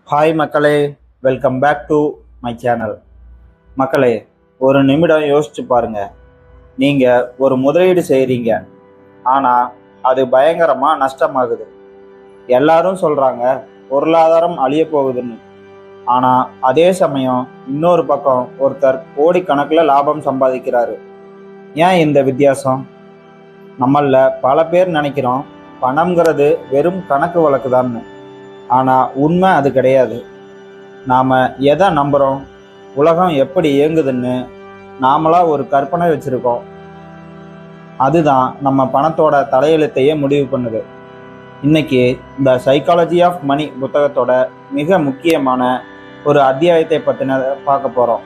Hi மக்களே, welcome back to my channel. மக்களே, ஒரு நிமிடம் யோசிச்சு பாருங்க. நீங்கள் ஒரு முதலீடு செய்கிறீங்க, ஆனால் அது பயங்கரமாக நஷ்டமாகுது. எல்லாரும் சொல்கிறாங்க பொருளாதாரம் அழிய போகுதுன்னு. ஆனால் அதே சமயம் இன்னொரு பக்கம் ஒருத்தர் கோடிக்கணக்கில் லாபம் சம்பாதிக்கிறாரு. ஏன் இந்த வித்தியாசம்? நம்மள பல பேர் நினைக்கிறோம் பணம்ங்கிறது வெறும் கணக்கு வழக்கு தான்னு. ஆனால் உண்மை அது கிடையாது. நாம் எதை நம்புகிறோம், உலகம் எப்படி இயங்குதுன்னு நாமளா ஒரு கற்பனை வச்சுருக்கோம். அதுதான் நம்ம பணத்தோட தலையெழுத்தையே முடிவு பண்ணுது. இன்னைக்கு த சைக்காலஜி ஆஃப் மணி புத்தகத்தோட மிக முக்கியமான ஒரு அத்தியாயத்தை பற்றின பார்க்க போகிறோம்.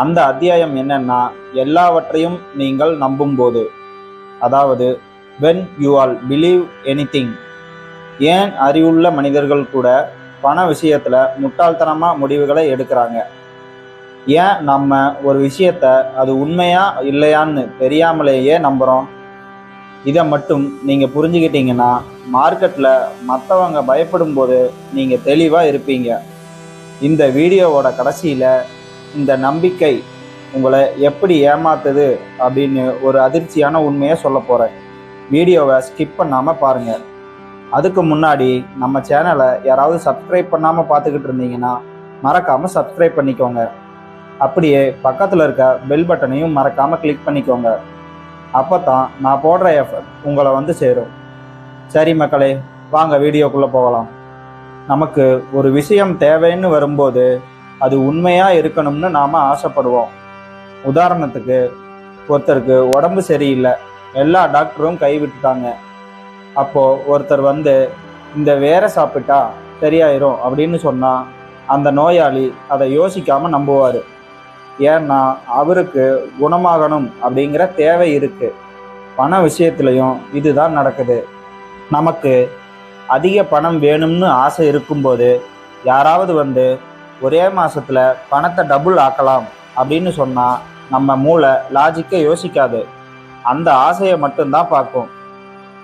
அந்த அத்தியாயம் என்னன்னா, எல்லாவற்றையும் நீங்கள் நம்பும்போது, அதாவது when you all believe anything. ஏன் அறிவுள்ள மனிதர்கள் கூட பண விஷயத்துல முட்டாள்தனமா முடிவுகளை எடுக்கிறாங்க? ஏன் நம்ம ஒரு விஷயத்த அது உண்மையா இல்லையான்னு தெரியாமலேயே நம்புறோம்? இதை மட்டும் நீங்க புரிஞ்சுக்கிட்டீங்கன்னா மார்க்கெட்ல மற்றவங்க பயப்படும் போது நீங்க தெளிவா இருப்பீங்க. இந்த வீடியோவோட கடைசியில இந்த நம்பிக்கை உங்களை எப்படி ஏமாத்துது அப்படின்னு ஒரு அதிர்ச்சியான உண்மையை சொல்ல போறேன். வீடியோவை ஸ்கிப் பண்ணாம பாருங்க. அதுக்கு முன்னாடி நம்ம சேனலை யாராவது சப்ஸ்கிரைப் பண்ணாமல் பார்த்துக்கிட்டு இருந்தீங்கன்னா மறக்காமல் சப்ஸ்கிரைப் பண்ணிக்கோங்க. அப்படியே பக்கத்தில் இருக்க பெல் பட்டனையும் மறக்காமல் கிளிக் பண்ணிக்கோங்க. அப்போ தான் நான் போடுற எஃபர்ட் உங்களை வந்து சேரும். சரி மக்களே, வாங்க வீடியோக்குள்ளே போகலாம். நமக்கு ஒரு விஷயம் தேவைன்னு வரும்போது அது உண்மையாக இருக்கணும்னு நாம் ஆசைப்படுவோம். உதாரணத்துக்கு, ஒருத்தருக்கு உடம்பு சரியில்லை, எல்லா டாக்டரும் கைவிட்டுட்டாங்க. அப்போ ஒருத்தர் வந்து இந்த வேற சாப்பிட்டா சரியாயிரும் அப்படின்னு சொன்னா அந்த நோயாளி அதை யோசிக்காம நம்புவார். ஏன்னா அவருக்கு குணமாகணும் அப்படிங்கிற தேவை இருக்கு. பண விஷயத்துலையும் இதுதான் நடக்குது. நமக்கு அதிக பணம் வேணும்னு ஆசை இருக்கும்போது யாராவது வந்து ஒரே மாசத்துல பணத்தை டபுள் ஆக்கலாம் அப்படின்னு சொன்னா நம்ம மூளை லாஜிக்கை யோசிக்காது, அந்த ஆசையை மட்டும்தான் பார்க்கும்.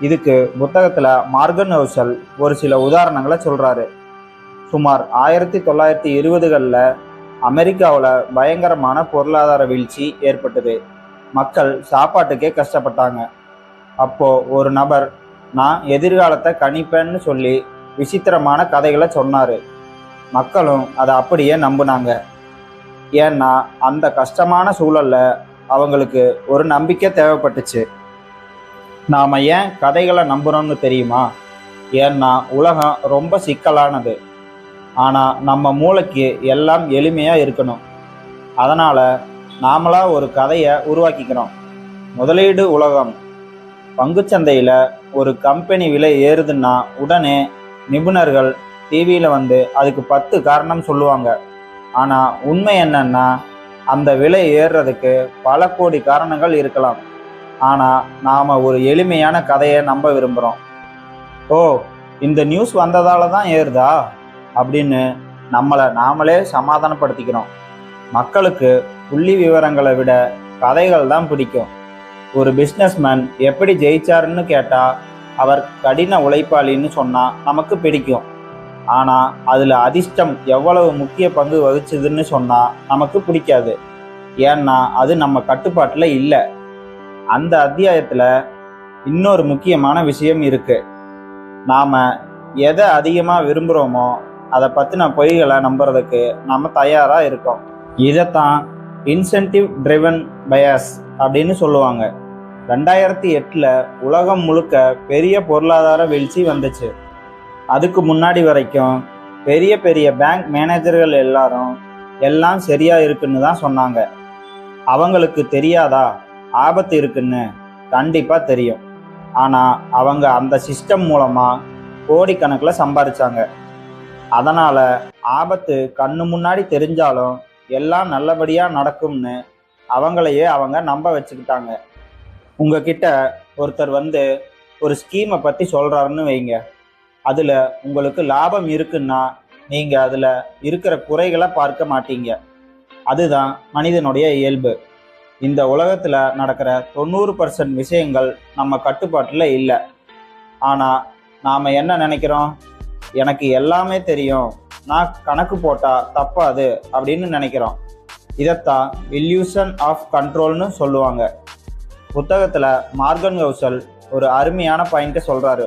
இதுக்கு புத்தகத்தில் மார்கன் ஹவுசல் ஒரு சில உதாரணங்களை சொல்கிறாரு. சுமார் 1920களில் அமெரிக்காவில் பயங்கரமான பொருளாதார வீழ்ச்சி ஏற்பட்டது. மக்கள் சாப்பாட்டுக்கே கஷ்டப்பட்டாங்க. அப்போது ஒரு நபர் நான் எதிர்காலத்தை கணிப்பேன்னு சொல்லி விசித்திரமான கதைகளை சொன்னார். மக்களும் அதை அப்படியே நம்பினாங்க. ஏன்னா அந்த கஷ்டமான சூழலில் அவங்களுக்கு ஒரு நம்பிக்கை தேவைப்பட்டுச்சு. நாம் ஏன் கதைகளை நம்புகிறோம்னு தெரியுமா? ஏன்னா உலகம் ரொம்ப சிக்கலானது, ஆனால் நம்ம மூளைக்கு எல்லாம் எளிமையாக இருக்கணும். அதனால் நாமளாக ஒரு கதையை உருவாக்கிக்கிறோம். முதலீடு உலகம். பங்குச்சந்தையில் ஒரு கம்பெனி விலை ஏறுதுன்னா உடனே நிபுணர்கள் டிவியில் வந்து அதுக்கு 10 காரணம் சொல்லுவாங்க. ஆனால் உண்மை என்னன்னா, அந்த விலை ஏறுறதுக்கு பல கோடி காரணங்கள் இருக்கலாம். ஆனால் நாம் ஒரு எளிமையான கதையை நம்ப விரும்புகிறோம். ஓ, இந்த நியூஸ் வந்ததால தான் ஏறுதா அப்படின்னு நம்மளை நாமளே சமாதானப்படுத்திக்கிறோம். மக்களுக்கு புள்ளி விவரங்களை விட கதைகள் தான் பிடிக்கும். ஒரு பிஸ்னஸ்மேன் எப்படி ஜெயிச்சாருன்னு கேட்டால் அவர் கடின உழைப்பாளின்னு சொன்னால் நமக்கு பிடிக்கும். ஆனால் அதில் அதிர்ஷ்டம் எவ்வளவு முக்கிய பங்கு வகிச்சதுன்னு சொன்னால் நமக்கு பிடிக்காது. ஏன்னா அது நம்ம கட்டுப்பாட்டில் இல்லை. அந்த அத்தியாயத்தில் இன்னொரு முக்கியமான விஷயம் இருக்கு. நாம் எதை அதிகமாக விரும்புகிறோமோ அதை பற்றின பொய்களை நம்புறதுக்கு நம்ம தயாராக இருக்கோம். இதைத்தான் இன்சென்டிவ் ட்ரிவன் பயாஸ் அப்படின்னு சொல்லுவாங்க. 2008 உலகம் முழுக்க பெரிய பொருளாதார வீழ்ச்சி வந்துச்சு. அதுக்கு முன்னாடி வரைக்கும் பெரிய பெரிய பேங்க் மேனேஜர்கள் எல்லாம் சரியா இருக்குன்னு தான் சொன்னாங்க. அவங்களுக்கு தெரியாதா ஆபத்து இருக்குன்னு? கண்டிப்பா தெரியும். ஆனா அவங்க அந்த சிஸ்டம் மூலமா கோடிக்கணக்கில் சம்பாதிச்சாங்க. அதனால ஆபத்து கண்ணு முன்னாடி தெரிஞ்சாலும் எல்லாம் நல்லபடியா நடக்கும்னு அவங்களையே அவங்க நம்ப வச்சுக்கிட்டாங்க. உங்ககிட்ட ஒருத்தர் வந்து ஒரு ஸ்கீமை பத்தி சொல்றாருன்னு வைங்க. அதுல உங்களுக்கு லாபம் இருக்குன்னா நீங்க அதுல இருக்கிற குறைகளை பார்க்க மாட்டீங்க. அதுதான் மனிதனுடைய இயல்பு. இந்த உலகத்தில் நடக்கிற 90% விஷயங்கள் நம்ம கட்டுப்பாட்டில் இல்லை. ஆனால் நாம் என்ன நினைக்கிறோம்? எனக்கு எல்லாமே தெரியும், நான் கணக்கு போட்டா தப்பாது அப்படின்னு நினைக்கிறோம். இதைத்தான் இல்யூஷன் ஆஃப் கண்ட்ரோல்னு சொல்லுவாங்க. புத்தகத்தில் மார்கன் கௌசல் ஒரு அருமையான பாயிண்ட்டை சொல்கிறாரு.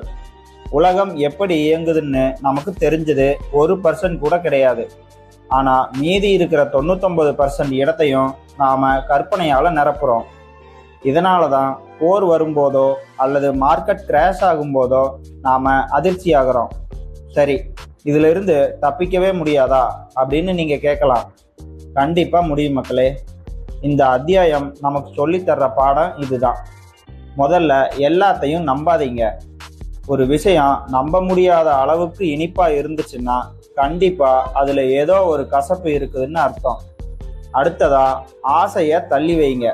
உலகம் எப்படி இயங்குதுன்னு நமக்கு தெரிஞ்சது 1% கூட கிடையாது. ஆனால் மீதி இருக்கிற 99% இடத்தையும் நாம் கற்பனையால் நிரப்புகிறோம். இதனால தான் போர் வரும்போதோ அல்லது மார்க்கெட் கிராஷ் ஆகும்போதோ நாம் அதிர்ச்சி ஆகிறோம். சரி, இதிலிருந்து தப்பிக்கவே முடியாதா அப்படின்னு நீங்கள் கேட்கலாம். கண்டிப்பாக முடியும் மக்களே. இந்த அத்தியாயம் நமக்கு சொல்லித்தர்ற பாடம் இதுதான். முதல்ல எல்லாத்தையும் நம்பாதீங்க. ஒரு விஷயம் நம்ப முடியாத அளவுக்கு இனிப்பா இருந்துச்சுன்னா கண்டிப்பா அதுல ஏதோ ஒரு கசப்பு இருக்குதுன்னு அர்த்தம். அடுத்ததா, ஆசையை தள்ளி வைங்க.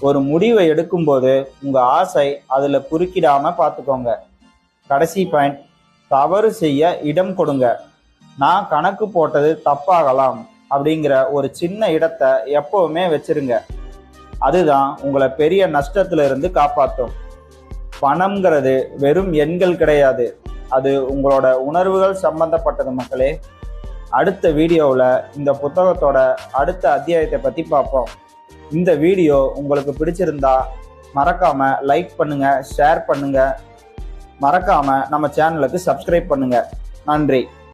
ஒரு முடிவை எடுக்கும்போது உங்க ஆசை அதுல குறுக்கிடாம பார்த்துக்கோங்க. கடைசி பாயிண்ட், தவறு செய்ய இடம் கொடுங்க. நான் கணக்கு போட்டது தப்பாகலாம் அப்படிங்கிற ஒரு சின்ன இடத்தை எப்பவுமே வச்சிருங்க. அதுதான் உங்களை பெரிய நஷ்டத்துல இருந்து காப்பாற்றும். பணம்ங்கிறது வெறும் எண்கள் கிடையாது, அது உங்களோட உணர்வுகள் சம்பந்தப்பட்டது மக்களே. அடுத்த வீடியோவில் இந்த புத்தகத்தோட அடுத்த அத்தியாயத்தை பற்றி பார்ப்போம். இந்த வீடியோ உங்களுக்கு பிடிச்சிருந்தா மறக்காம லைக் பண்ணுங்க, ஷேர் பண்ணுங்க, மறக்காம நம்ம சேனலுக்கு சப்ஸ்கிரைப் பண்ணுங்க. நன்றி.